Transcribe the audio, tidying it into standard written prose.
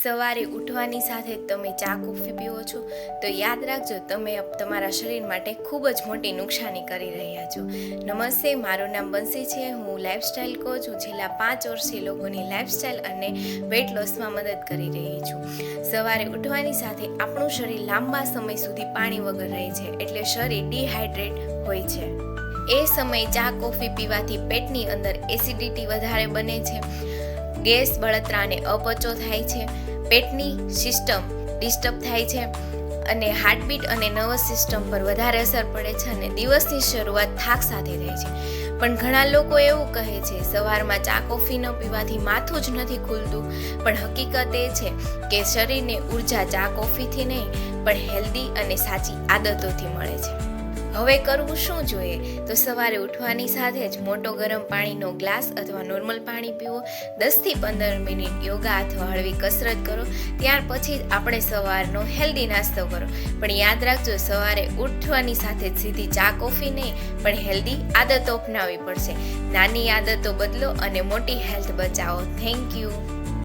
સવારે ઉઠવાની સાથે તમે ચા કોફી પીવો છો તો યાદ રાખજો તમે તમારા શરીર માટે ખૂબ જ મોટી નુકસાની કરી રહ્યા છો. નમસ્તે, મારું નામ બંસી છે. હું લાઈફસ્ટાઈલ કોચ છું. છેલ્લા 5 વર્ષથી લોકોની લાઈફસ્ટાઈલ અને વેઇટ લોસમાં મદદ કરી રહી છું. સવારે ઉઠવાની સાથે આપણું શરીર લાંબા સમય સુધી પાણી વગર રહે છે, એટલે શરીર ડિહાઇડ્રેટ હોય છે. એ સમયે ચા કોફી પીવાથી પેટની અંદર એસિડિટી વધારે બને છે, ગેસ, બળતરા અને અપચો થાય છે, પેટની સિસ્ટમ ડિસ્ટર્બ થાય છે અને હાર્ટબીટ અને નર્વસ સિસ્ટમ પર વધારે અસર પડે છે અને દિવસની શરૂઆત થાક સાથે થાય છે. પણ ઘણા લોકો એવું કહે છે સવારમાં ચા કોફી ન પીવાથી માથું જ નથી ખુલતું, પણ હકીકત એ છે કે શરીરને ઉર્જા ચા કોફીથી નહીં પણ હેલ્ધી અને સાચી આદતોથી મળે છે. હવે કરવું શું જોઈએ? તો સવારે ઉઠવાની સાથે જ મોટો ગરમ પાણીનો ગ્લાસ અથવા નોર્મલ પાણી પીવો, 10થી 15 મિનિટ યોગા અથવા હળવી કસરત કરો, ત્યાર પછી જ આપણે સવારનો હેલ્ધી નાસ્તો કરો. પણ યાદ રાખજો, સવારે ઉઠવાની સાથે જ સીધી ચા કોફી નહીં પણ હેલ્ધી આદતો અપનાવવી પડશે. નાની આદતો બદલો અને મોટી હેલ્થ બચાવો. Thank you.